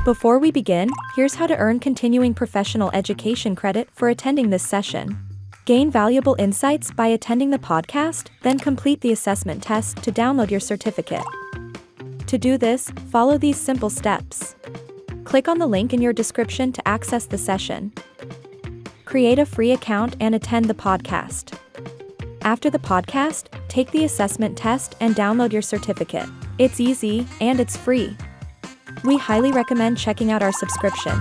Before we begin, here's how to earn continuing professional education credit for attending this session. Gain valuable insights by attending the podcast, then complete the assessment test to download your certificate. To do this, follow these simple steps. Click on the link in your description to access the session. Create a free account and attend the podcast. After the podcast, take the assessment test and download your certificate. It's easy, and it's free. We highly recommend checking out our subscription.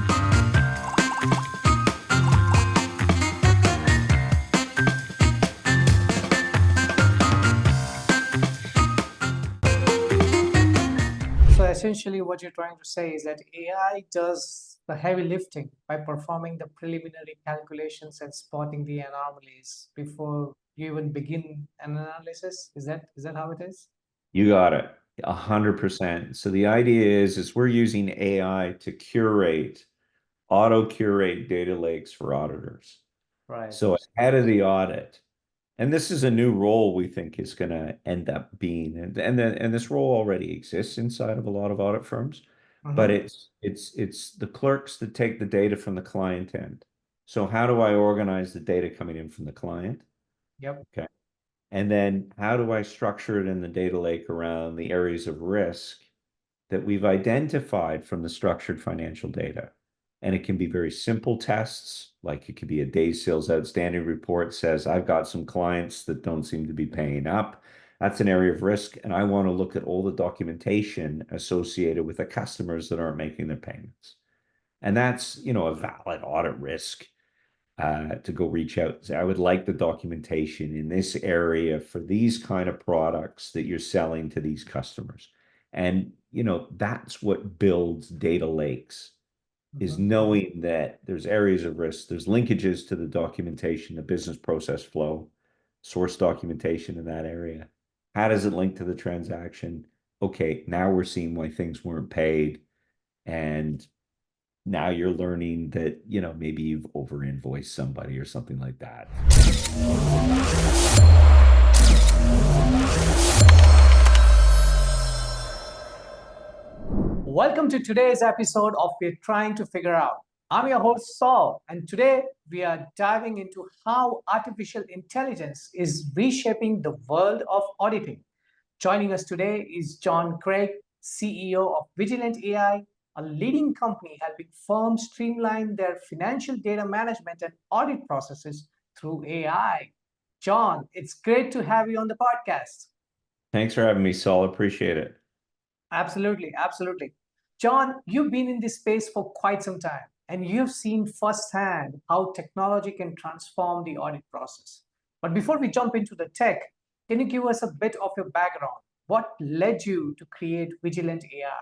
So essentially what you're trying to say is that AI does the heavy lifting by performing the preliminary calculations and spotting the anomalies before you even begin an analysis. Is that how it is? You got it. 100%. So the idea is we're using AI to auto-curate data lakes for auditors. Right. So ahead of the audit, and this is a new role we think is going to end up being, and this role already exists inside of a lot of audit firms, but it's the clerks that take the data from the client end. So how do I organize the data coming in from the client? Yep. Okay. And then how do I structure it in the data lake around the areas of risk that we've identified from the structured financial data? And it can be very simple tests, like it could be a days sales outstanding report says, I've got some clients that don't seem to be paying up. That's an area of risk. And I want to look at all the documentation associated with the customers that aren't making their payments. And that's, a valid audit risk. To go reach out and say, I would like the documentation in this area for these kind of products that you're selling to these customers. And, that's what builds data lakes, is knowing that there's areas of risk, there's linkages to the documentation, the business process flow, source documentation in that area. How does it link to the transaction? Okay, now we're seeing why things weren't paid. And now you're learning that, maybe you've over-invoiced somebody or something like that. Welcome to today's episode of We're Trying to Figure Out. I'm your host, Saul, and today we are diving into how artificial intelligence is reshaping the world of auditing. Joining us today is John Craig, CEO of Vigilant AI, a leading company helping firms streamline their financial data management and audit processes through AI. John, it's great to have you on the podcast. Thanks for having me, Saul. Appreciate it. Absolutely, absolutely. John, you've been in this space for quite some time, and you've seen firsthand how technology can transform the audit process. But before we jump into the tech, can you give us a bit of your background? What led you to create Vigilant AI?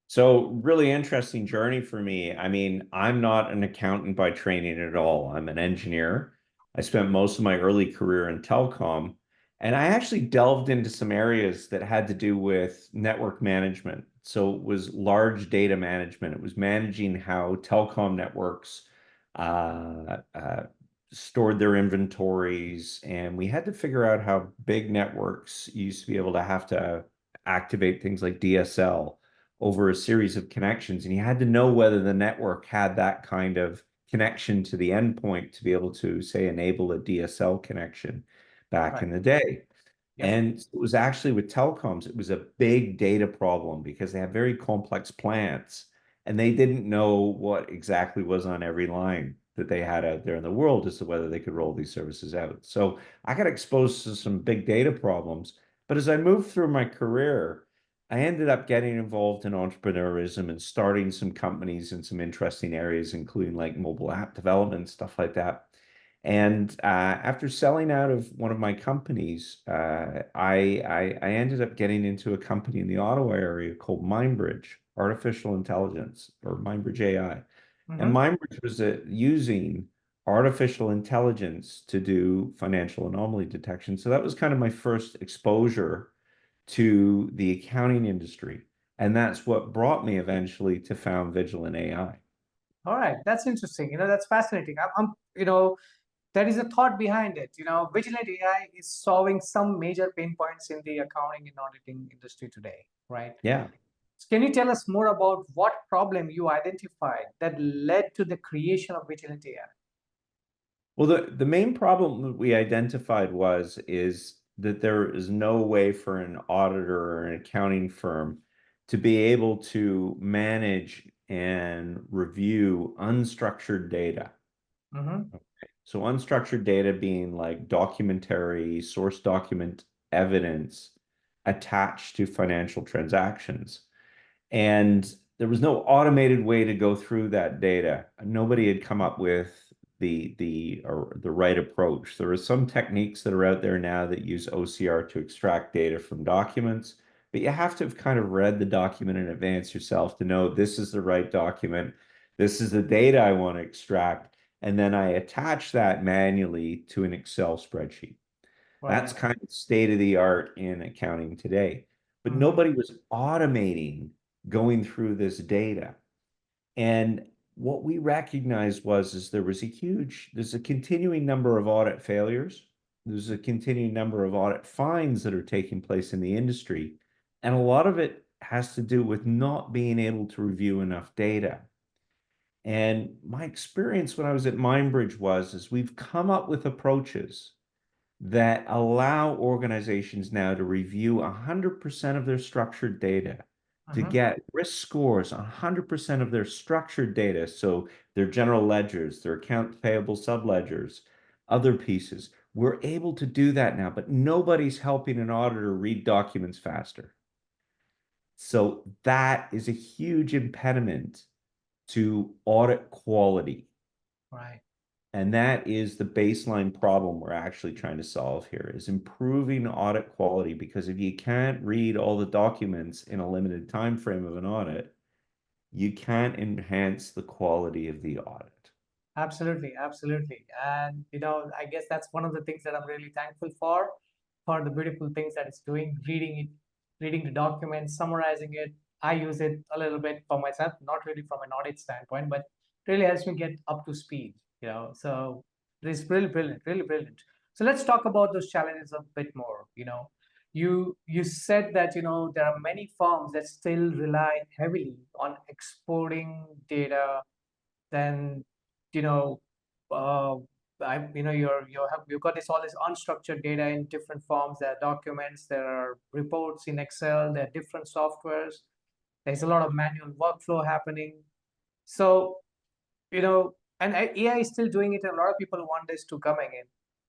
So really interesting journey for me. I mean, I'm not an accountant by training at all. I'm an engineer. I spent most of my early career in telecom, and I actually delved into some areas that had to do with network management. So it was large data management. It was managing how telecom networks stored their inventories, and we had to figure out how big networks used to be able to have to activate things like DSL over a series of connections, and you had to know whether the network had that kind of connection to the endpoint to be able to, say, enable a DSL connection back in the day. Yep. And it was actually with telecoms, it was a big data problem because they have very complex plants and they didn't know what exactly was on every line that they had out there in the world as to whether they could roll these services out. So I got exposed to some big data problems. But as I moved through my career, I ended up getting involved in entrepreneurism and starting some companies in some interesting areas, including like mobile app development, stuff like that. And after selling out of one of my companies, I ended up getting into a company in the Ottawa area called MindBridge Artificial Intelligence, or MindBridge AI. And MindBridge was using artificial intelligence to do financial anomaly detection. So that was kind of my first exposure to the accounting industry. And that's what brought me eventually to found Vigilant AI. All right, that's interesting. That's fascinating. There is a thought behind it. Vigilant AI is solving some major pain points in the accounting and auditing industry today, right? Yeah. Can you tell us more about what problem you identified that led to the creation of Vigilant AI? Well, the main problem that we identified is that there is no way for an auditor or an accounting firm to be able to manage and review unstructured data. Mm-hmm. So unstructured data being like documentary, source document evidence attached to financial transactions. And there was no automated way to go through that data. Nobody had come up with the right approach. There are some techniques that are out there now that use OCR to extract data from documents, but you have to have kind of read the document in advance yourself to know this is the right document, this is the data I want to extract, and then I attach that manually to an Excel spreadsheet. That's Right. kind of state of the art in accounting today. But Mm-hmm. nobody was automating going through this data. And what we recognized is there's a continuing number of audit failures. There's a continuing number of audit fines that are taking place in the industry. And a lot of it has to do with not being able to review enough data. And my experience when I was at Mindbridge is we've come up with approaches that allow organizations now to review 100% of their structured data, to Mm-hmm. get risk scores on 100% of their structured data. So their general ledgers, their account payable subledgers, other pieces. We're able to do that now, but nobody's helping an auditor read documents faster. So that is a huge impediment to audit quality. Right. And that is the baseline problem we're actually trying to solve here is improving audit quality, because if you can't read all the documents in a limited time frame of an audit, you can't enhance the quality of the audit. Absolutely, absolutely. And I guess that's one of the things that I'm really thankful for the beautiful things that it's doing, reading it, reading the documents, summarizing it. I use it a little bit for myself, not really from an audit standpoint, but really helps me get up to speed. So it's really brilliant, really brilliant. So let's talk about those challenges a bit more. You said that there are many firms that still rely heavily on exporting data, then you know uh, you've got this all this unstructured data in different forms. There are documents, there are reports in Excel, there are different softwares. There's a lot of manual workflow happening. So and AI is still doing it, and a lot of people want this to coming in.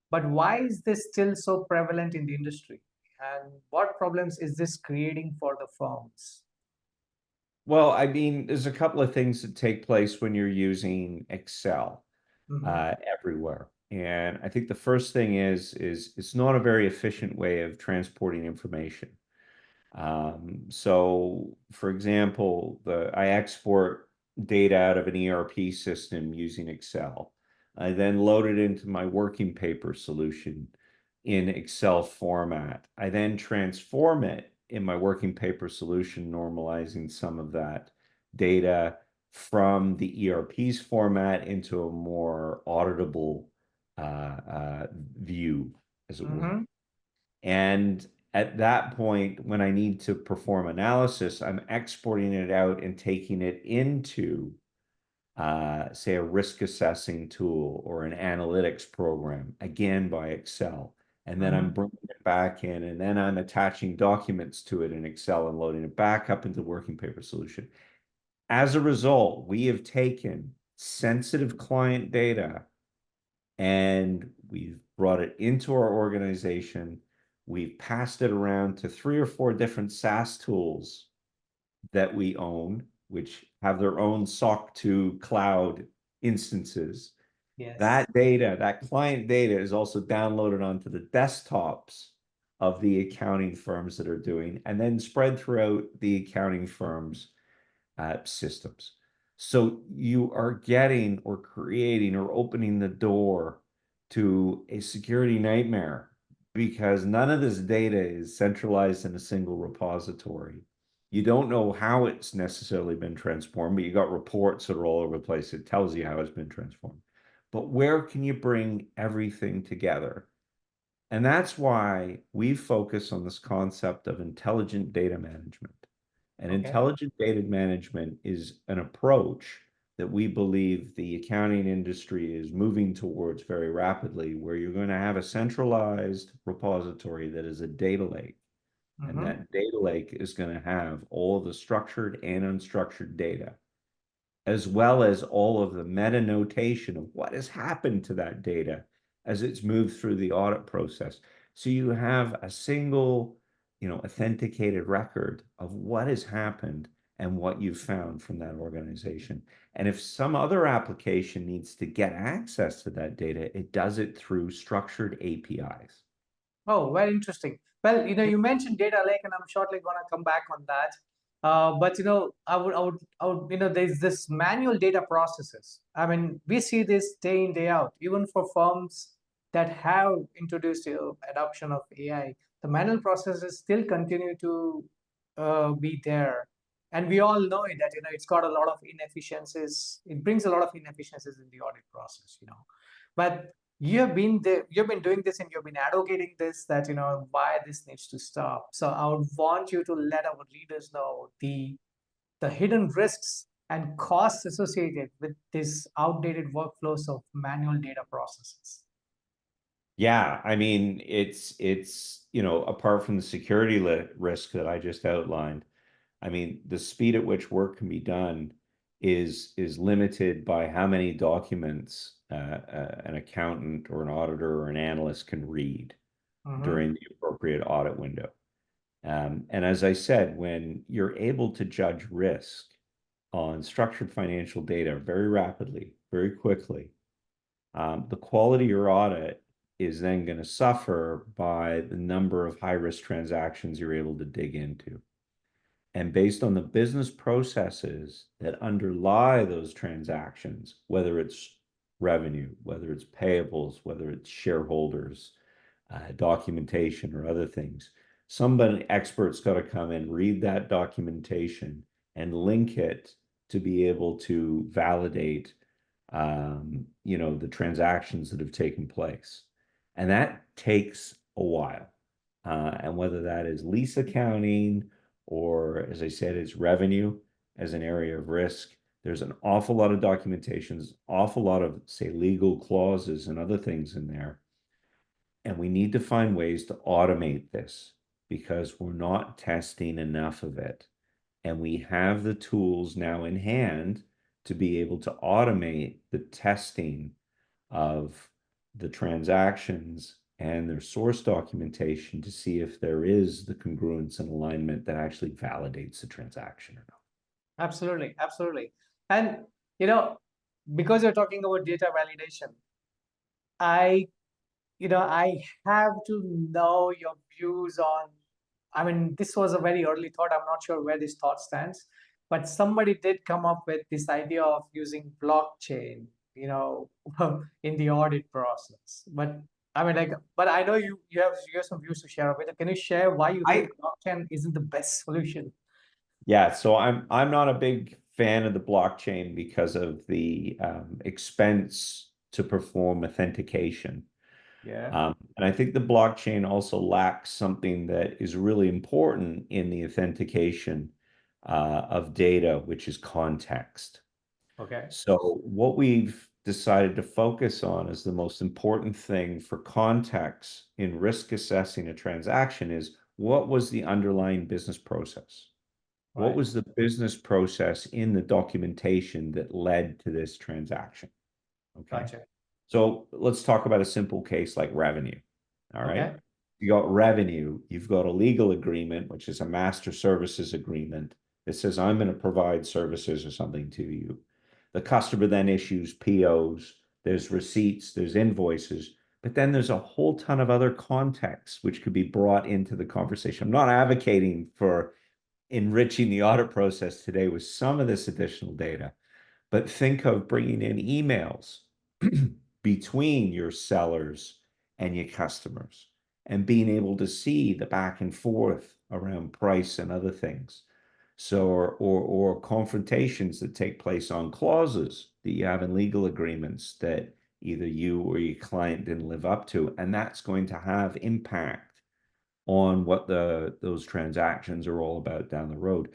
But why is this still so prevalent in the industry, and what problems is this creating for the firms? Well, I mean, there's a couple of things that take place when you're using Excel Mm-hmm. everywhere. And I think the first thing is it's not a very efficient way of transporting information. So, for example, I export data out of an ERP system using Excel. I then load it into my working paper solution in Excel format. I then transform it in my working paper solution, normalizing some of that data from the ERP's format into a more auditable view, as it were. Mm-hmm. And at that point, when I need to perform analysis, I'm exporting it out and taking it into, say, a risk assessing tool or an analytics program, again by Excel. And then I'm Mm-hmm. bringing it back in, and then I'm attaching documents to it in Excel and loading it back up into the working paper solution. As a result, we have taken sensitive client data and we've brought it into our organization. We've passed it around to 3 or 4 different SaaS tools that we own, which have their own SOC 2 cloud instances. Yes. That data, that client data, is also downloaded onto the desktops of the accounting firms that are doing, and then spread throughout the accounting firms' systems. So you are getting or creating or opening the door to a security nightmare, because none of this data is centralized in a single repository. You don't know how it's necessarily been transformed, but you got reports that are all over the place. It tells you how it's been transformed. But where can you bring everything together? And that's why we focus on this concept of intelligent data management. And Okay. intelligent data management is an approach that we believe the accounting industry is moving towards very rapidly, where you're going to have a centralized repository that is a data lake. And Mm-hmm. that data lake is going to have all the structured and unstructured data, as well as all of the meta notation of what has happened to that data as it's moved through the audit process. So you have a single, authenticated record of what has happened and what you've found from that organization. And if some other application needs to get access to that data, it does it through structured APIs. Oh, very interesting. Well, you mentioned data lake, and I'm shortly going to come back on that. But there's this manual data processes. I mean, we see this day in, day out, even for firms that have introduced adoption of AI. The manual processes still continue to be there, and we all know it that it's got a lot of inefficiencies. It brings a lot of inefficiencies in the audit process. But you've been doing this and you've been advocating this, that why this needs to stop. So I would want you to let our readers know the hidden risks and costs associated with this outdated workflows of manual data processes. Yeah, I mean, apart from the security risk that I just outlined, I mean, the speed at which work can be done is limited by how many documents an accountant or an auditor or an analyst can read Mm-hmm. during the appropriate audit window. And as I said, when you're able to judge risk on structured financial data very rapidly, very quickly, the quality of your audit is then going to suffer by the number of high-risk transactions you're able to dig into. And based on the business processes that underlie those transactions, whether it's revenue, whether it's payables, whether it's shareholders, documentation, or other things, expert's got to come in, read that documentation, and link it to be able to validate, the transactions that have taken place. And that takes a while. And whether that is lease accounting or, as I said, it's revenue as an area of risk, there's an awful lot of documentations, awful lot of, say, legal clauses and other things in there. And we need to find ways to automate this because we're not testing enough of it. And we have the tools now in hand to be able to automate the testing of the transactions and their source documentation to see if there is the congruence and alignment that actually validates the transaction or not. Absolutely, absolutely. And you know, because you're talking about data validation, I I have to know your views on. I mean, this was a very early thought. I'm not sure where this thought stands, but somebody did come up with this idea of using blockchain, in the audit process. But I mean, but I know you have some views to share with it. Can you share why you I think blockchain isn't the best solution? Yeah, so I'm not a big fan of the blockchain because of the expense to perform authentication. Yeah. And I think the blockchain also lacks something that is really important in the authentication of data, which is context. Okay. So what we've decided to focus on as the most important thing for context in risk assessing a transaction is what was the underlying business process? What Right. was the business process in the documentation that led to this transaction? Okay. Gotcha. So let's talk about a simple case like revenue. All right. Okay. You got revenue, you've got a legal agreement, which is a master services agreement that says, I'm going to provide services or something to you. The customer then issues POs, there's receipts, there's invoices, but then there's a whole ton of other contexts which could be brought into the conversation. I'm not advocating for enriching the audit process today with some of this additional data, but think of bringing in emails between your sellers and your customers and being able to see the back and forth around price and other things. So, or confrontations that take place on clauses that you have in legal agreements that either you or your client didn't live up to, and that's going to have impact on what those transactions are all about down the road.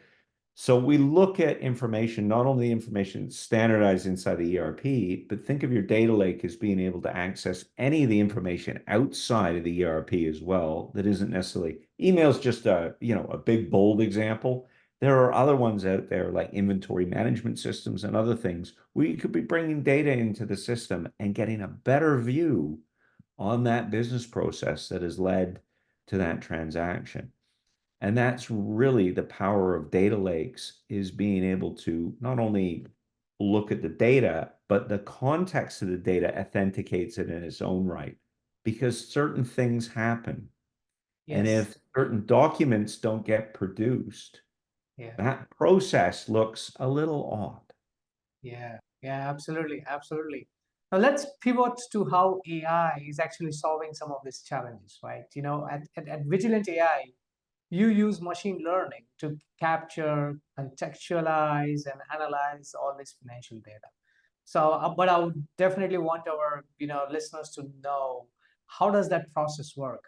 So we look at information, not only information standardized inside the ERP, but think of your data lake as being able to access any of the information outside of the ERP as well. That isn't necessarily email's just a big bold example. There are other ones out there like inventory management systems and other things where you could be bringing data into the system and getting a better view on that business process that has led to that transaction. And that's really the power of data lakes, is being able to not only look at the data, but the context of the data authenticates it in its own right, because certain things happen. And Yes. if certain documents don't get produced, Yeah. that process looks a little odd. Yeah. Yeah. Absolutely. Absolutely. Now let's pivot to how AI is actually solving some of these challenges, right? At Vigilant AI, you use machine learning to capture, contextualize, and analyze all this financial data. So, but I would definitely want our listeners to know, how does that process work?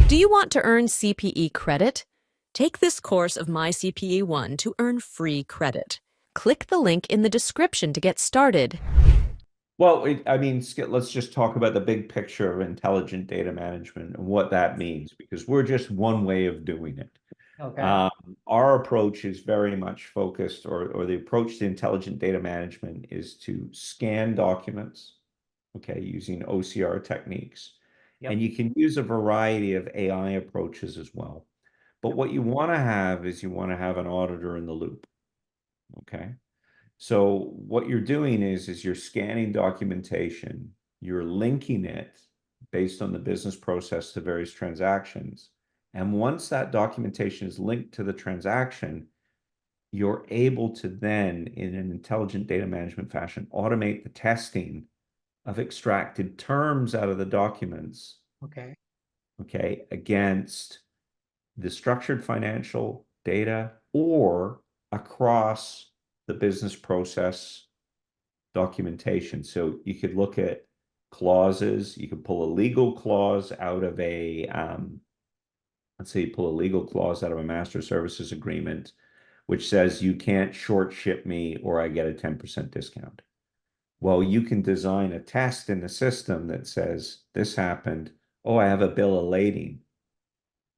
Do you want to earn CPE credit? Take this course of MyCPE 1 to earn free credit. Click the link in the description to get started. Well, let's just talk about the big picture of intelligent data management and what that means, because we're just one way of doing it. Okay. Our approach is very much focused, or the approach to intelligent data management is to scan documents, okay, using OCR techniques. Yep. And you can use a variety of AI approaches as well. But Yep. what you want to have is an auditor in the loop, okay? So what you're doing is you're scanning documentation, you're linking it based on the business process to various transactions. And once that documentation is linked to the transaction, you're able to then, in an intelligent data management fashion, automate the testing of extracted terms out of the documents, Okay. okay, against the structured financial data or across the business process documentation. So you could look at clauses. You could pull a legal clause out of let's say you pull a legal clause out of a master services agreement, which says you can't short ship me or I get a 10% discount. Well, you can design a test in the system that says this happened. Oh, I have a bill of lading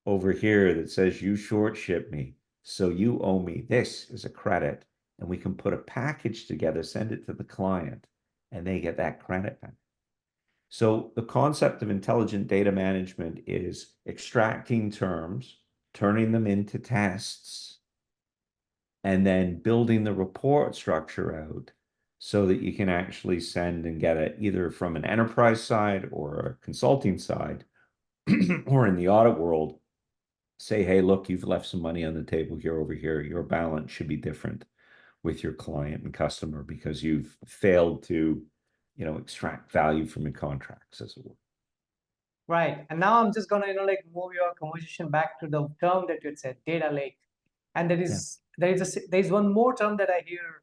over here that says you short ship me. So you owe me this as a credit. And we can put a package together, send it to the client, and they get that credit back. So the concept of intelligent data management is extracting terms, turning them into tests, and then building the report structure out so that you can actually send and get it either from an enterprise side or a consulting side, or in the audit world, say, hey, look, you've left some money on the table here over here. Your balance should be different with your client and customer because you've failed to, extract value from your contracts, as it were. Right. And now I'm just gonna, move your conversation back to the term that you said, data lake. And Yeah. there is one more term that I hear,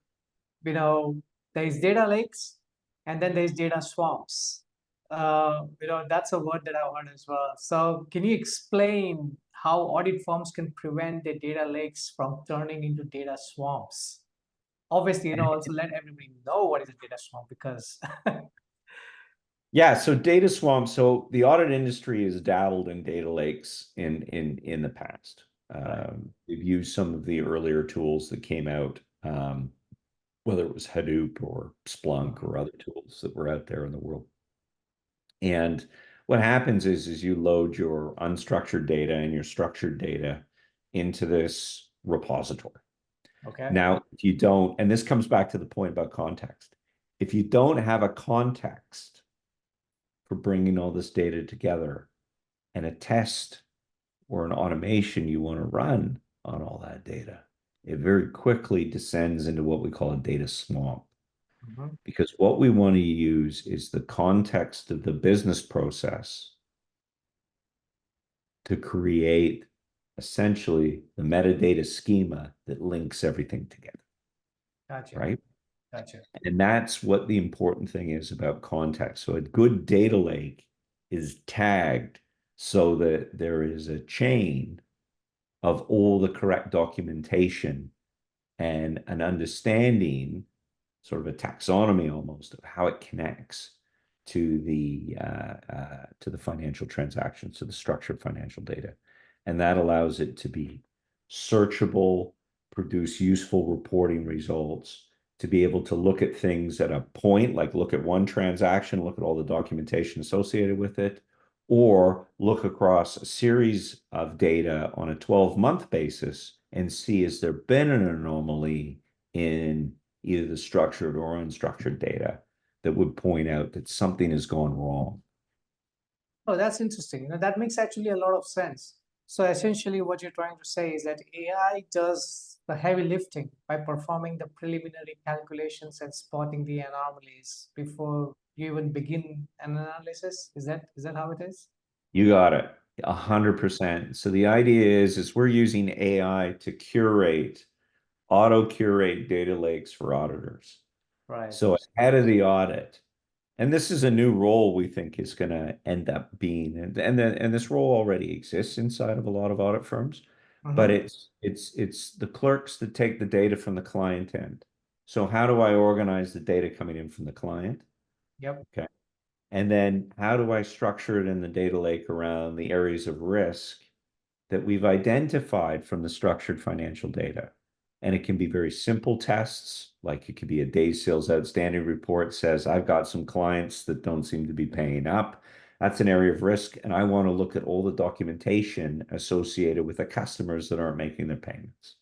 there is data lakes, and then there's data swamps. That's a word that I've heard as well. So can you explain how audit firms can prevent the data lakes from turning into data swamps? Obviously, also let everybody know what is a data swamp, because Yeah, so data swamps. So the audit industry has dabbled in data lakes in the past. right. We've used some of the earlier tools that came out, whether it was Hadoop or Splunk or other tools that were out there in the world. And what happens is you load your unstructured data and your structured data into this repository. Okay. Now, if you don't, and this comes back to the point about context, if you don't have a context for bringing all this data together and a test or an automation you want to run on all that data, it very quickly descends into what we call a data swamp. Mhm. Because what we want to use is the context of the business process to create essentially the metadata schema that links everything together, Gotcha. right? Gotcha. And that's what the important thing is about context. So a good data lake is tagged so that there is a chain of all the correct documentation and an understanding, sort of a taxonomy almost, of how it connects to the financial transactions, to the structured financial data. And that allows it to be searchable, produce useful reporting results, to be able to look at things at a point, like look at one transaction, look at all the documentation associated with it, or look across a series of data on a 12-month basis and see, has there been an anomaly in either the structured or unstructured data that would point out that something has gone wrong. Oh, that's interesting. That makes actually a lot of sense. So essentially what you're trying to say is that AI does the heavy lifting by performing the preliminary calculations and spotting the anomalies before you even begin an analysis. Is that how it is? You got it. 100%. So the idea is we're using AI to auto curate data lakes for auditors. Right. So ahead of the audit, and this is a new role we think is going to end up being, and this role already exists inside of a lot of audit firms, but it's the clerks that take the data from the client end. So how do I organize the data coming in from the client? Yep. Okay. And then how do I structure it in the data lake around the areas of risk that we've identified from the structured financial data? And it can be very simple tests, like it could be a days sales outstanding report says, I've got some clients that don't seem to be paying up. That's an area of risk. And I want to look at all the documentation associated with the customers that aren't making their payments.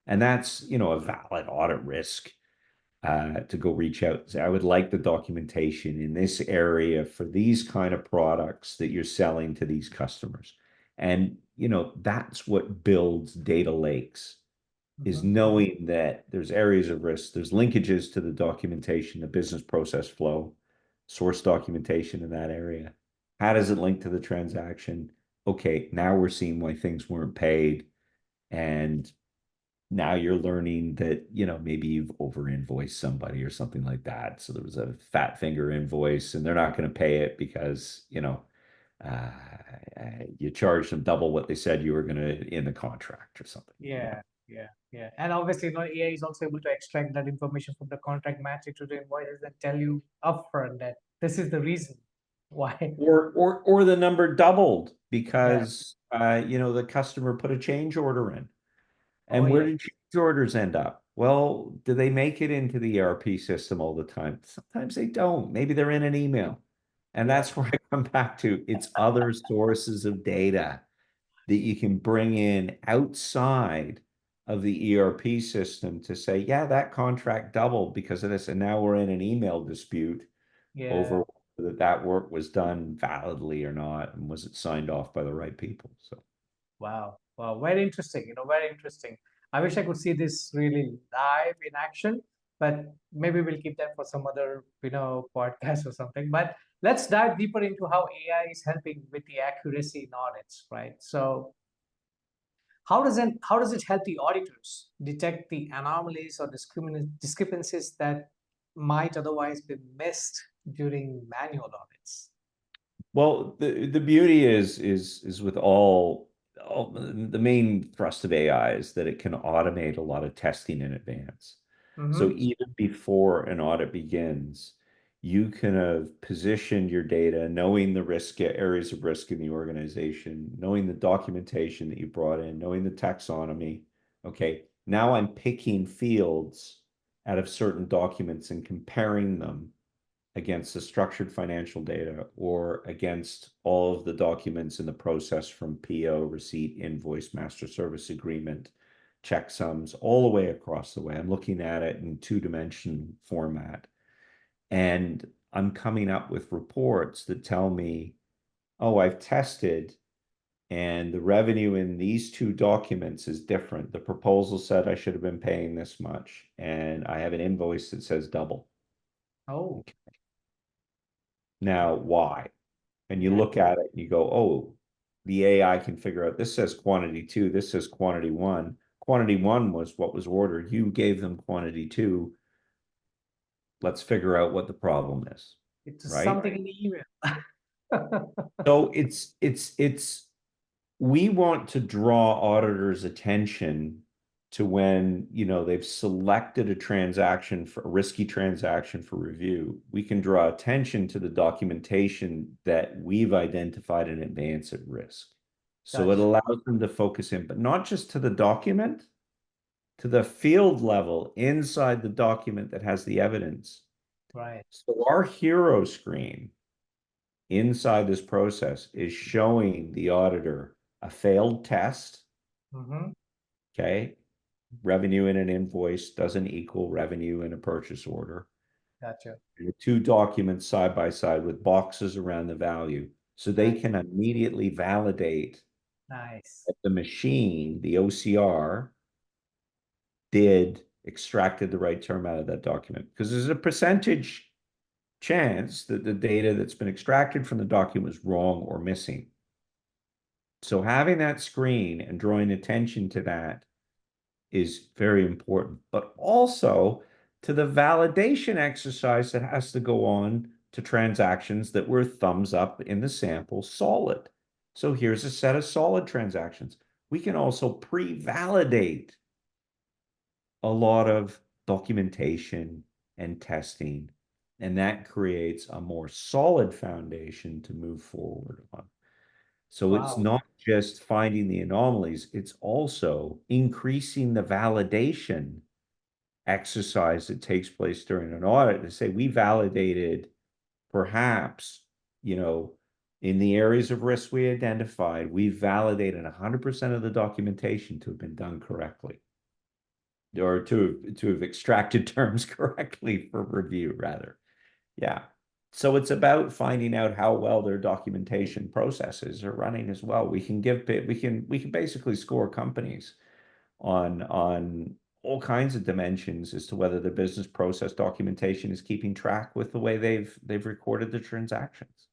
And that's, a valid audit risk to go reach out and say, I would like the documentation in this area for these kind of products that you're selling to these customers. And, that's what builds data lakes, is knowing that there's areas of risk, there's linkages to the documentation, the business process flow, source documentation in that area. How does it link to the transaction? Okay, now we're seeing why things weren't paid. And now you're learning that, maybe you've over invoiced somebody or something like that. So there was a fat finger invoice and they're not going to pay it because, uh, you charged them double what they said you were going to in the contract or something. Yeah. Yeah. And obviously, AI is also able to extract that information from the contract, match it to the invoices, and tell you upfront that this is the reason why. Or the number doubled Yeah. because, the customer put a change order in. Oh, And where yeah. did change orders end up? Well, do they make it into the ERP system all the time? Sometimes they don't. Maybe they're in an email. And Yeah. that's where I come back to. It's other sources of data that you can bring in outside of the ERP system to say, yeah, that contract doubled because of this. And now we're in an email dispute Yeah. over whether that work was done validly or not, and was it signed off by the right people. So Wow. Wow. Very interesting. Very interesting. I wish I could see this really live in action, but maybe we'll keep that for some other, podcast or something. But let's dive deeper into how AI is helping with the accuracy in audits, right? So how does it help the auditors detect the anomalies or discrepancies that might otherwise be missed during manual audits? well, the beauty is with all the main thrust of AI is that it can automate a lot of testing in advance. So Mm-hmm. even before an audit begins, you can have positioned your data, knowing the areas of risk in the organization, knowing the documentation that you brought in, knowing the taxonomy. Okay, now I'm picking fields out of certain documents and comparing them against the structured financial data or against all of the documents in the process from PO, receipt, invoice, master service agreement, checksums, all the way across the way. I'm looking at it in two-dimension format. And I'm coming up with reports that tell me, oh, I've tested and the revenue in these two documents is different. The proposal said I should have been paying this much, and I have an invoice that says double. Oh, Now, why? And you yeah. look at it and you go, oh, the AI can figure out this says quantity two, this says quantity one. Quantity one was what was ordered. You gave them quantity two. Let's figure out what the problem is, It's right? something in the email. So we want to draw auditors' attention to when, they've selected a transaction for a risky transaction for review, we can draw attention to the documentation that we've identified in advance at risk. So it Gotcha. allows them to focus in, but not just to the document, to the field level inside the document that has the evidence. Right. So our hero screen inside this process is showing the auditor a failed test. Mm-hmm. Okay. Revenue in an invoice doesn't equal revenue in a purchase order. Gotcha. The two documents side by side with boxes around the value. So they can immediately validate Nice. that the machine, the OCR, extracted the right term out of that document. Because there's a percentage chance that the data that's been extracted from the document was wrong or missing. So having that screen and drawing attention to that is very important, but also to the validation exercise that has to go on to transactions that were thumbs up in the sample solid. So here's a set of solid transactions. We can also pre-validate a lot of documentation and testing, and that creates a more solid foundation to move forward on. So it's Wow. not just finding the anomalies, it's also increasing the validation exercise that takes place during an audit to say we validated perhaps, in the areas of risk we identified, we validated 100% of the documentation to have been done correctly, or to have extracted terms correctly for review, rather. Yeah. So it's about finding out how well their documentation processes are running as well. We can basically score companies on all kinds of dimensions as to whether the business process documentation is keeping track with the way they've recorded the transactions.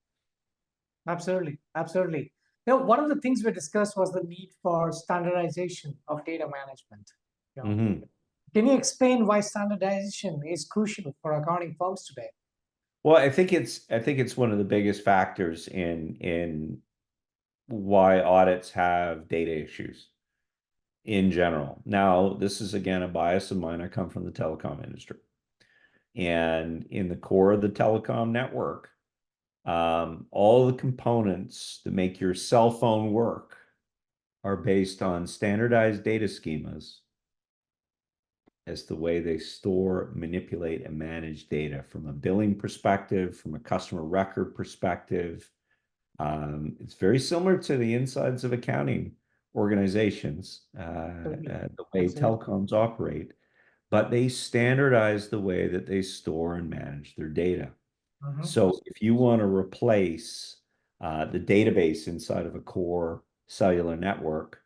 Absolutely. Absolutely. One of the things we discussed was the need for standardization of data management. Mm-hmm. Can you explain why standardization is crucial for accounting firms today? Well, I think it's one of the biggest factors in why audits have data issues in general. Now, this is again a bias of mine. I come from the telecom industry. And in the core of the telecom network, all the components that make your cell phone work are based on standardized data schemas as the way they store, manipulate, and manage data from a billing perspective, from a customer record perspective. It's very similar to the insides of accounting organizations, the way telecoms operate, but they standardize the way that they store and manage their data. So if you want to replace the database inside of a core cellular network,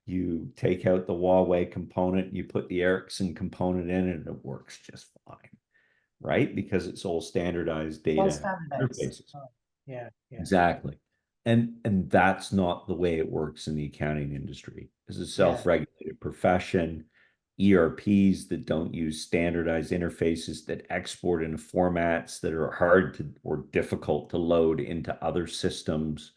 you take out the Huawei component, you put the Ericsson component in, and it works just fine, right? Because it's all standardized data interfaces. Yeah. Exactly. And that's not the way it works in the accounting industry. It's a self-regulated profession. ERPs that don't use standardized interfaces that export into formats that are hard to or difficult to load into other systems.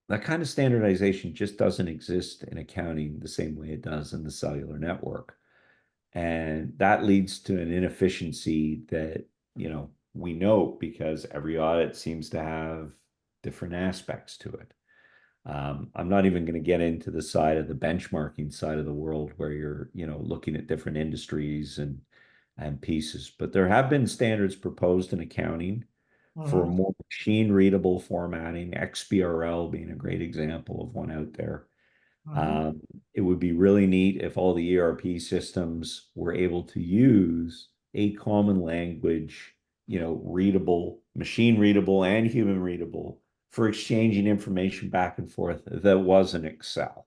That kind of standardization just doesn't exist in accounting the same way it does in the cellular network. And that leads to an inefficiency that, we note because every audit seems to have different aspects to it. I'm not even going to get into the side of the benchmarking side of the world where you're, looking at different industries and pieces. But there have been standards proposed in accounting for more machine readable formatting, XBRL being a great example of one out there. It would be really neat if all the ERP systems were able to use a common language, readable, machine readable and human readable for exchanging information back and forth that wasn't Excel.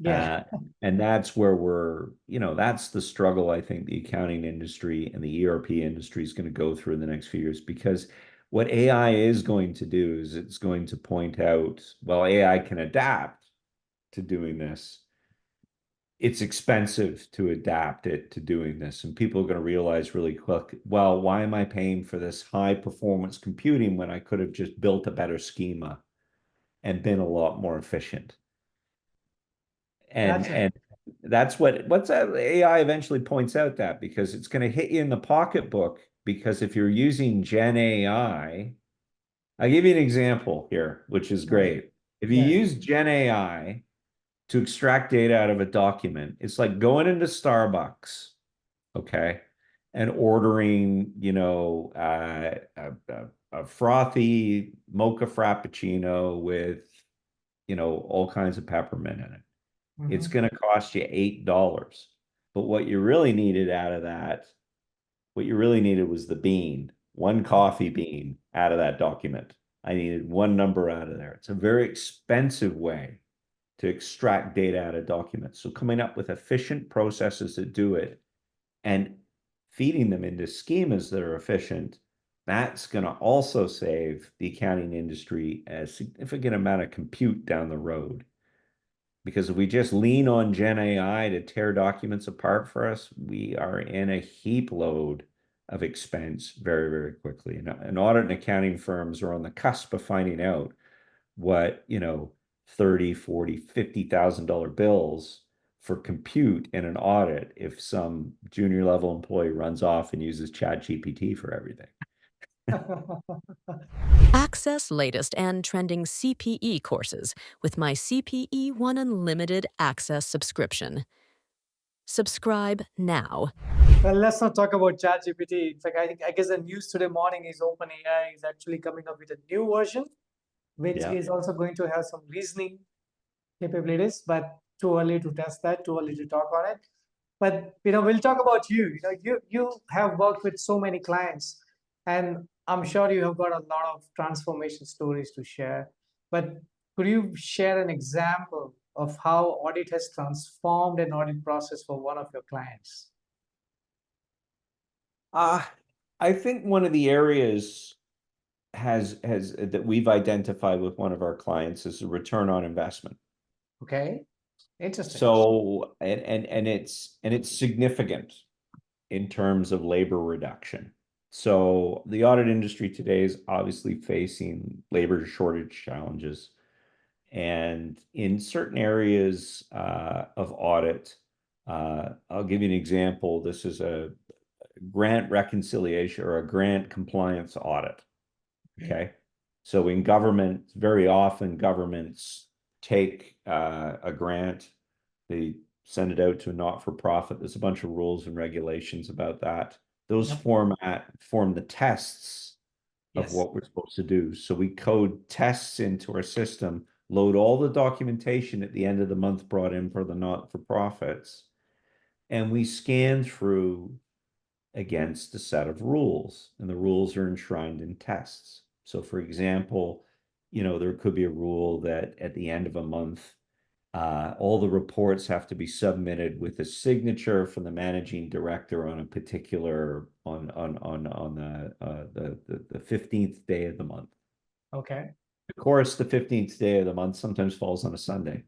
And that's where that's the struggle I think the accounting industry and the ERP industry is going to go through in the next few years, because what AI is going to do is it's going to point out, well, AI can adapt to doing this. It's expensive to adapt it to doing this. And people are going to realize really quick, well, why am I paying for this high performance computing when I could have just built a better schema and been a lot more efficient? And Gotcha. and that's what's that AI eventually points out that because it's going to hit you in the pocketbook because if you're using Gen AI, I'll give you an example here, which is great. If you Yeah. use Gen AI to extract data out of a document, it's like going into Starbucks, okay, and ordering, a frothy mocha frappuccino with, all kinds of peppermint in it. It's Mhm. going to cost you $8. But what you really needed was the bean, one coffee bean out of that document. I needed one number out of there. It's a very expensive way to extract data out of documents. So coming up with efficient processes to do it and feeding them into schemas that are efficient, that's going to also save the accounting industry a significant amount of compute down the road. Because if we just lean on Gen AI to tear documents apart for us, we are in a heap load of expense very, very quickly. And audit and accounting firms are on the cusp of finding out what, 30, 40, $50,000 bills for compute in an audit if some junior level employee runs off and uses ChatGPT for everything. Access latest and trending CPE courses with my CPE One Unlimited Access subscription. Subscribe now. Well, let's not talk about ChatGPT. In fact, I guess the news today morning is OpenAI is actually coming up with a new version, which Yeah. is also going to have some reasoning capabilities, but too early to test that, too early to talk on it. But we'll talk about you. You have worked with so many clients, and I'm sure you have got a lot of transformation stories to share. But could you share an example of how audit has transformed an audit process for one of your clients? I think one of the areas has that we've identified with one of our clients is a return on investment. Okay, interesting. So and it's significant in terms of labor reduction. So the audit industry today is obviously facing labor shortage challenges. And in certain areas of audit, I'll give you an example. This is a grant reconciliation or a grant compliance audit. Okay. So in government, very often governments take a grant, they send it out to a not-for-profit. There's a bunch of rules and regulations about that. Those Yep. form the tests of Yes. what we're supposed to do. So we code tests into our system, load all the documentation at the end of the month brought in for the not-for-profits, and we scan through against a set of rules, and the rules are enshrined in tests. So for example, there could be a rule that at the end of a month, all the reports have to be submitted with a signature from the managing director on a particular on the 15th day of the month. Okay. Of course, the 15th day of the month sometimes falls on a Sunday.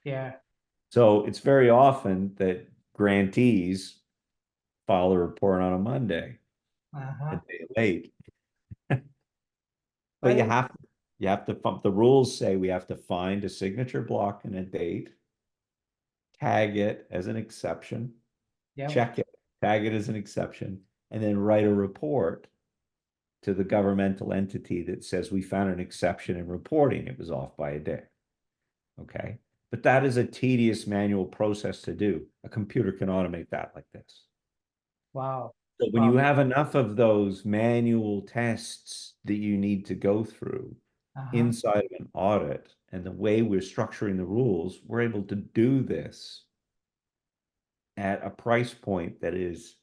Yeah. So it's very often that grantees file a report on a Monday, a day late. But you Well, have to the rules say we have to find a signature block and a date, tag it as an exception, yeah. check it, tag it as an exception, and then write a report to the governmental entity that says we found an exception in reporting. It was off by a day. Okay. But that is a tedious manual process to do. A computer can automate that like this. Wow. So when Wow. you have enough of those manual tests that you need to go through inside of an audit and the way we're structuring the rules, we're able to do this at a price point that is,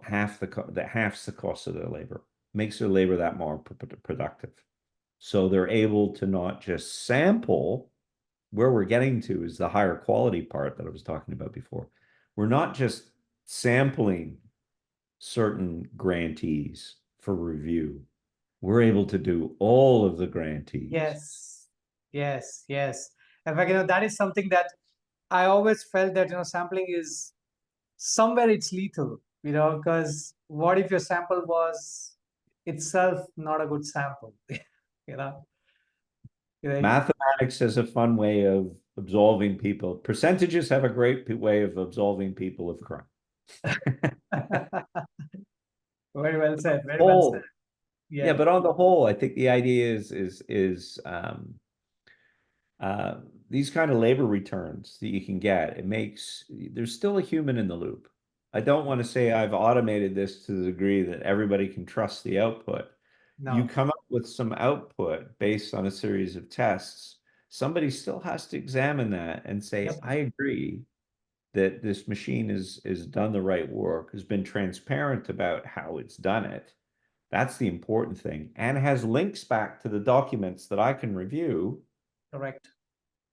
half the cost of their labor, makes their labor that more productive. So they're able to not just sample. Where we're getting to is the higher quality part that I was talking about before. We're not just sampling certain grantees for review. We're able to do all of the grantees. Yes. Yes. Yes. In fact, that is something that I always felt that, sampling is somewhere it's lethal, because what if your sample was itself not a good sample? you know, Mathematics is a fun way of absolving people. Percentages have a great way of absolving people of crime. Very well said. Very well said. Oh, yeah, Yeah. but on the whole, I think the idea is these kind of labor returns that you can get, it makes there's still a human in the loop. I don't want to say I've automated this to the degree that everybody can trust the output. You No. come up with some output based on a series of tests. Somebody still has to examine that and say, Yep. I agree that this machine is done the right work, has been transparent about how it's done it. That's the important thing, and has links back to the documents that I can review. Correct.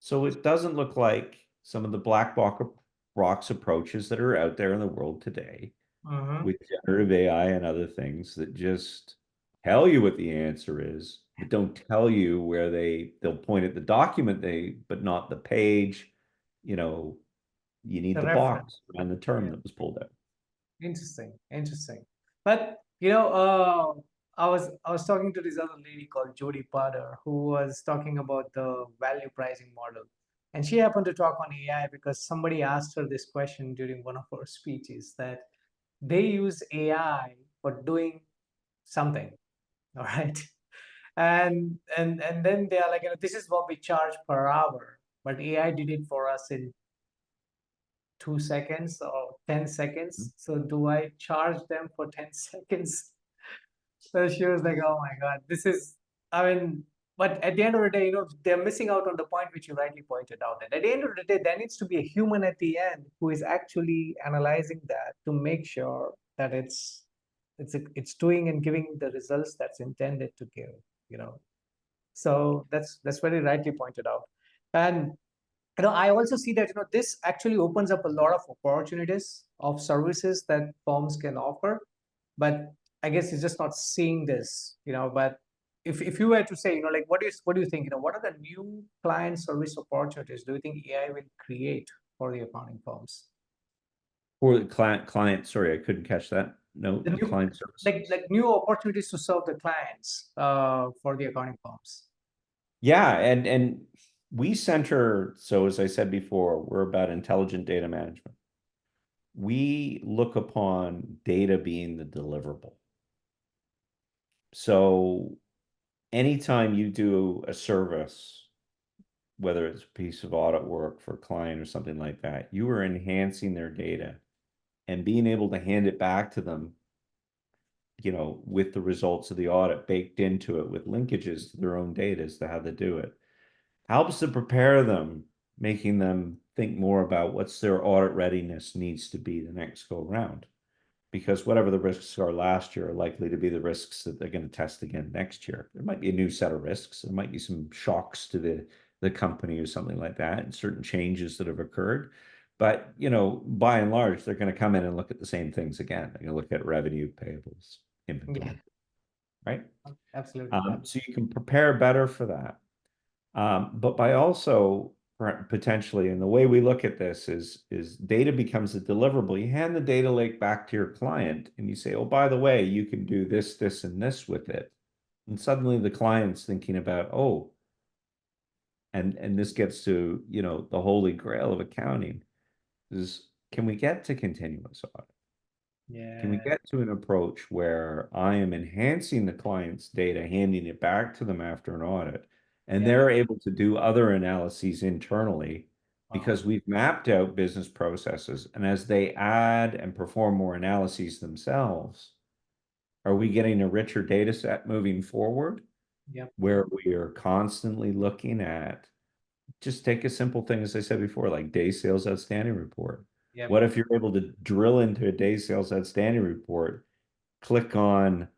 So it doesn't look like some of the black box approaches that are out there in the world today Mm-hmm. with generative AI and other things that just tell you what the answer is, but don't tell you where they'll point at the document but not the page. You know, you need The the reference. box and the term Yeah. that was pulled out. Interesting. Interesting. But I was talking to this other lady called Jodie Potter who was talking about the value pricing model. And she happened to talk on AI because somebody asked her this question during one of her speeches that they use AI for doing something, all right? And then they are like, this is what we charge per hour, but AI did it for us in 2 seconds or 10 seconds. So do I charge them for 10 seconds? So she was like, oh my God, I mean, but at the end of the day, they're missing out on the point which you rightly pointed out. That at the end of the day, there needs to be a human at the end who is actually analyzing that to make sure that it's doing and giving the results that's intended to give. So that's very rightly pointed out. And I also see that this actually opens up a lot of opportunities of services that firms can offer, but I guess it's just not seeing this. But if you were to say, like what do you think? What are the new client service opportunities do you think AI will create for the accounting firms? For the client, sorry, I couldn't catch that. No, The new client service. like new opportunities to serve the clients for the accounting firms. Yeah, and we center, so as I said before, we're about intelligent data management. We look upon data being the deliverable. So anytime you do a service, whether it's a piece of audit work for a client or something like that, you are enhancing their data and being able to hand it back to them, with the results of the audit baked into it with linkages to their own data as to how they do it. Helps to prepare them, making them think more about what's their audit readiness needs to be the next go around. Because whatever the risks are last year are likely to be the risks that they're going to test again next year. There might be a new set of risks. There might be some shocks to the company or something like that, and certain changes that have occurred. But, by and large, they're going to come in and look at the same things again. They're going to look at revenue, payables, inventory, Yeah, right? absolutely. So you can prepare better for that. But by also potentially, and the way we look at this is data becomes a deliverable. You hand the data lake back to your client and you say, oh, by the way, you can do this, this, and this with it. And suddenly the client's thinking about, oh, and this gets to, the holy grail of accounting is, can we get to continuous audit? Can we Yeah, get to an approach where I am enhancing the client's data, handing it back to them after an audit, and yeah. they're able to do other analyses internally Wow. because we've mapped out business processes. And as they add and perform more analyses themselves, are we getting a richer data set moving forward Yep. where we are constantly looking at, just take a simple thing, as I said before, like day sales outstanding report. Yep. What if you're able to drill into a day sales outstanding report, click on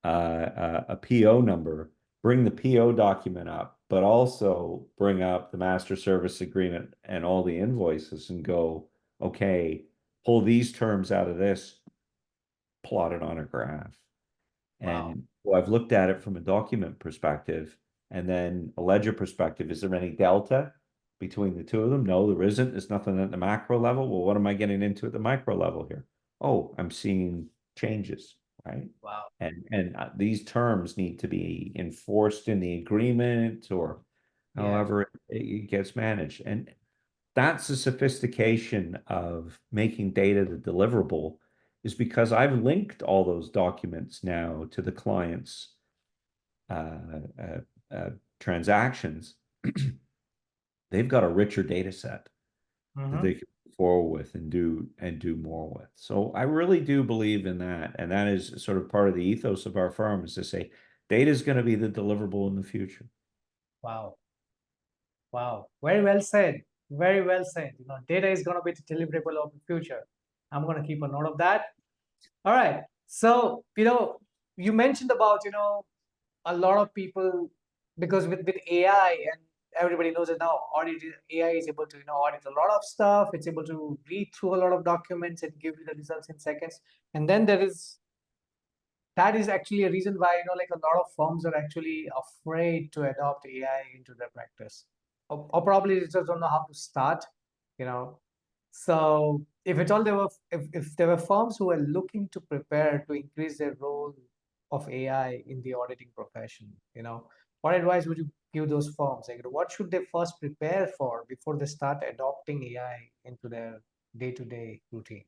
a PO number, bring the PO document up, but also bring up the master service agreement and all the invoices and go, okay, pull these terms out of this, plot it on a graph. Wow. And well, I've looked at it from a document perspective and then a ledger perspective. Is there any delta between the two of them? No, there isn't. There's nothing at the macro level. Well, what am I getting into at the micro level here? Oh, I'm seeing changes, right? Wow. And these terms need to be enforced in the agreement, or Yeah. however it gets managed. And that's the sophistication of making data the deliverable, is because I've linked all those documents now to the client's uh, transactions. They've got a richer data set that they can move forward with and do more with. So I really do believe in that, and that is sort of part of the ethos of our firm, is to say data is going to be the deliverable in the future. Wow. Wow. Very well said. Very well said. Data is going to be the deliverable of the future. I'm going to keep a note of that. All right. So, you mentioned about, a lot of people, because with AI, and everybody knows it now, AI is able to, audit a lot of stuff. It's able to read through a lot of documents and give you the results in seconds. And then that is actually a reason why, like a lot of firms are actually afraid to adopt AI into their practice, or probably they just don't know how to start, you know. So if at all if there were firms who were looking to prepare to increase their role of AI in the auditing profession, what advice would you give those firms? Like, what should they first prepare for before they start adopting AI into their day-to-day routine?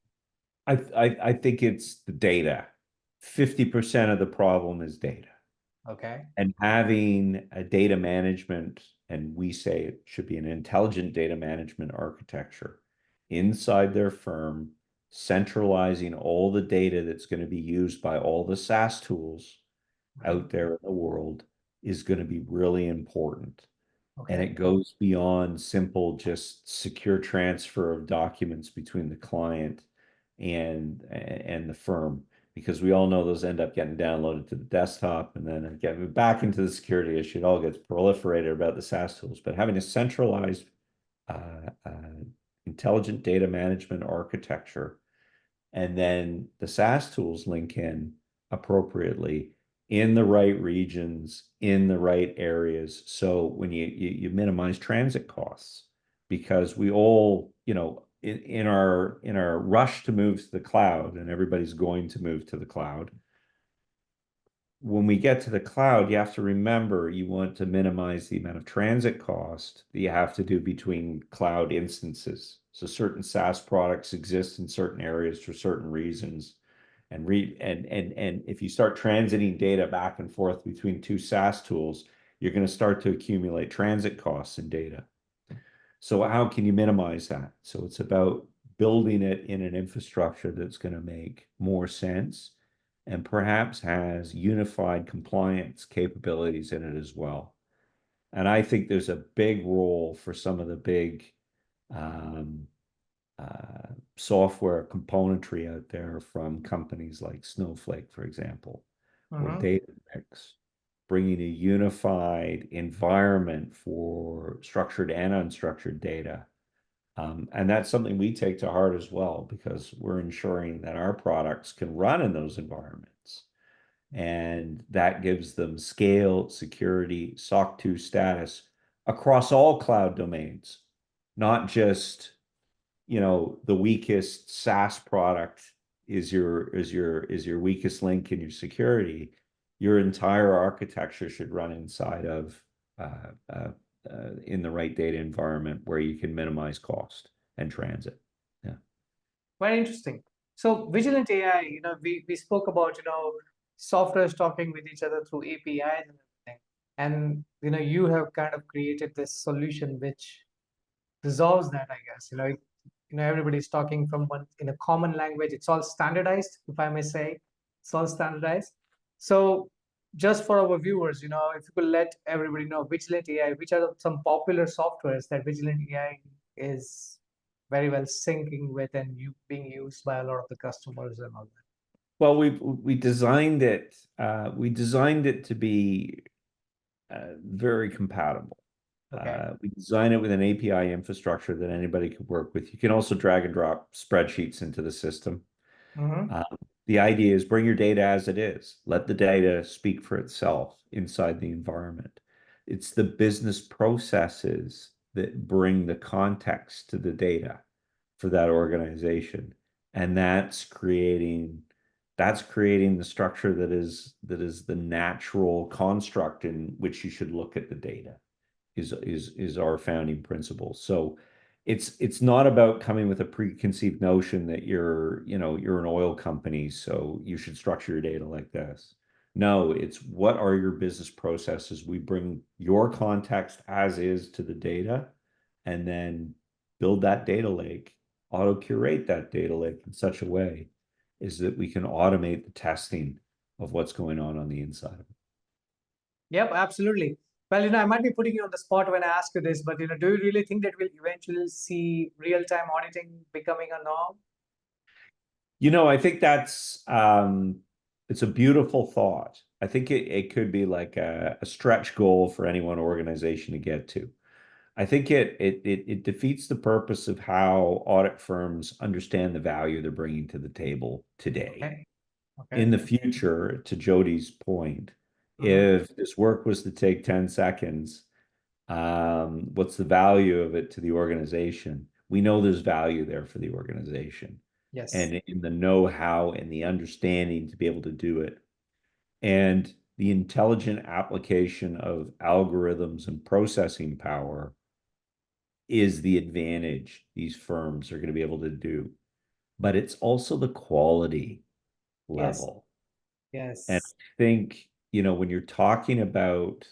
I think it's the data. 50% of the problem is data. Okay. And having a data management, and we say it should be an intelligent data management architecture inside their firm, centralizing all the data that's going to be used by all the SaaS tools out there in the world, is going to be really important. And Okay. it goes beyond simple, just secure transfer of documents between the client and the firm, because we all know those end up getting downloaded to the desktop and then getting back into the security issue. It all gets proliferated about the SaaS tools. But having a centralized, intelligent data management architecture, and then the SaaS tools link in appropriately in the right regions, in the right areas. So when you minimize transit costs, because we all, in our rush to move to the cloud, and everybody's going to move to the cloud. When we get to the cloud, you have to remember you want to minimize the amount of transit cost that you have to do between cloud instances. So certain SaaS products exist in certain areas for certain reasons. And if you start transiting data back and forth between two SaaS tools, you're going to start to accumulate transit costs in data. So how can you minimize that? So it's about building it in an infrastructure that's going to make more sense and perhaps has unified compliance capabilities in it as well. And I think there's a big role for some of the big software componentry out there from companies like Snowflake, for example, or Databricks, bringing a unified environment for structured and unstructured data. And that's something we take to heart as well, because we're ensuring that our products can run in those environments. And that gives them scale, security, SOC 2 status across all cloud domains, not just, the weakest SaaS product is your weakest link in your security. Your entire architecture should run inside of in the right data environment where you can minimize cost and transit. Yeah. Very interesting. So Vigilant AI, we spoke about, softwares talking with each other through APIs and everything. And, you have kind of created this solution which resolves that, I guess. Everybody's talking from one in a common language. It's all standardized, if I may say. It's all standardized. So just for our viewers, if you could let everybody know Vigilant AI, which are some popular softwares that Vigilant AI is very well syncing with and being used by a lot of the customers and all that. Well, we designed it. We designed it to be very compatible. Okay. We design it with an API infrastructure that anybody could work with. You can also drag and drop spreadsheets into the system. The idea is bring your data as it is. Let the data speak for itself inside the environment. It's the business processes that bring the context to the data for that organization. And that's creating the structure that is the natural construct in which you should look at the data. is our founding principle. So it's not about coming with a preconceived notion that you're an oil company, so you should structure your data like this. No, it's what are your business processes? We bring your context as is to the data and then build that data lake, auto curate that data lake in such a way is that we can automate the testing of what's going on the inside of it. Yep, absolutely. Well, I might be putting you on the spot when I ask you this, but do you really think that we'll eventually see real-time auditing becoming a norm? I think that's it's a beautiful thought. I think it could be like a stretch goal for any one organization to get to. I think it defeats the purpose of how audit firms understand the value they're bringing to the table today. Okay. Okay. In the future, to Jody's point, if this work was to take 10 seconds, what's the value of it to the organization? We know there's value there for the organization. Yes. And in the know-how and the understanding to be able to do it. And the intelligent application of algorithms and processing power is the advantage these firms are going to be able to do. But it's also the quality level. Yes. And I think, when you're talking about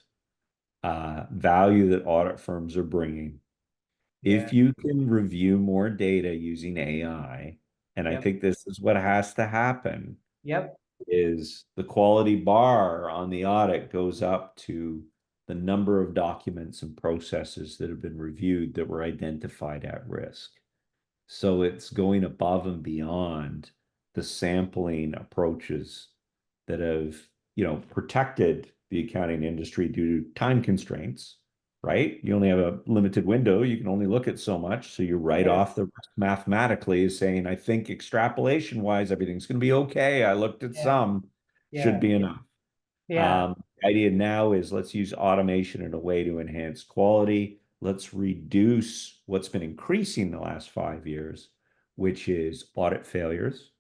value that audit firms are bringing, if you can review more data using AI, and I think this is what has to happen, is the quality bar on the audit goes up to the number of documents and processes that have been reviewed that were identified at risk. So it's going above and beyond the sampling approaches that have, protected the accounting industry due to time constraints, right? You only have a limited window. You can only look at so much. So you write off the rest mathematically as saying, I think extrapolation wise, everything's going to be okay. I looked at some, should be enough. The idea now is let's use automation in a way to enhance quality. Let's reduce what's been increasing the last 5 years, which is audit failures,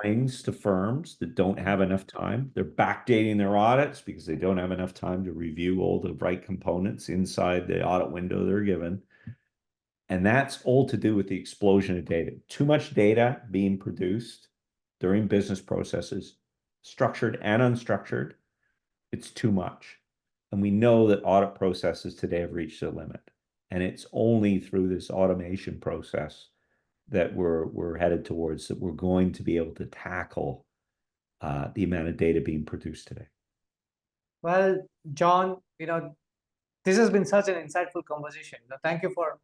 fines to firms that don't have enough time. They're backdating their audits because they don't have enough time to review all the right components inside the audit window they're given. And that's all to do with the explosion of data. Too much data being produced during business processes, structured and unstructured. It's too much. And we know that audit processes today have reached their limit. And it's only through this automation process that we're headed towards that we're going to be able to tackle the amount of data being produced today. Well, John, this has been such an insightful conversation. Thank you for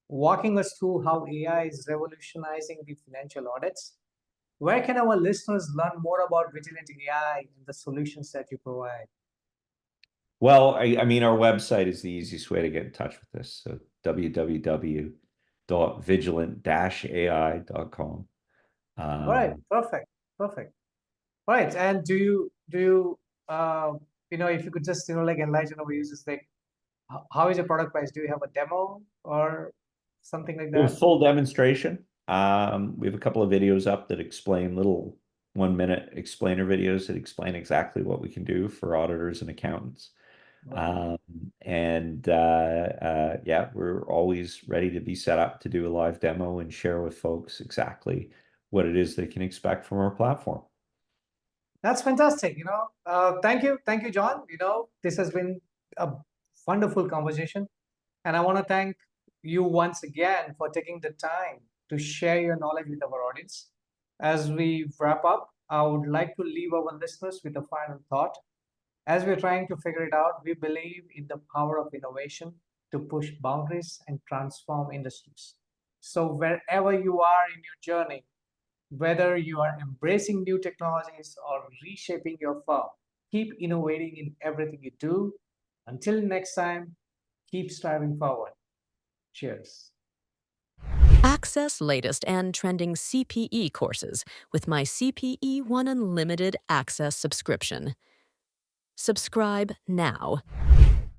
walking us through how AI is revolutionizing the financial audits. Where can our listeners learn more about Vigilant AI and the solutions that you provide? Well, I mean, our website is the easiest way to get in touch with us. So www.vigilant-ai.com. All right, perfect. All right, and do you if you could just enlighten our users, how is your product priced? Do you have a demo or something like We have a that? full demonstration. We have a couple of videos up that explain little 1-minute explainer videos that explain exactly what we can do for auditors and accountants. We're always ready to be set up to do a live demo and share with folks exactly what it is they can expect from our platform. That's fantastic. Thank you, John. This has been a wonderful conversation, and I want to thank you once again for taking the time to share your knowledge with our audience. As we wrap up, I would like to leave our listeners with a final thought. As we're trying to figure it out, we believe in the power of innovation to push boundaries and transform industries. So wherever you are in your journey, whether you are embracing new technologies or reshaping your firm, keep innovating in everything you do. Until next time, keep striving forward. Cheers. Access latest and trending CPE courses with my CPE One Unlimited Access subscription. Subscribe now.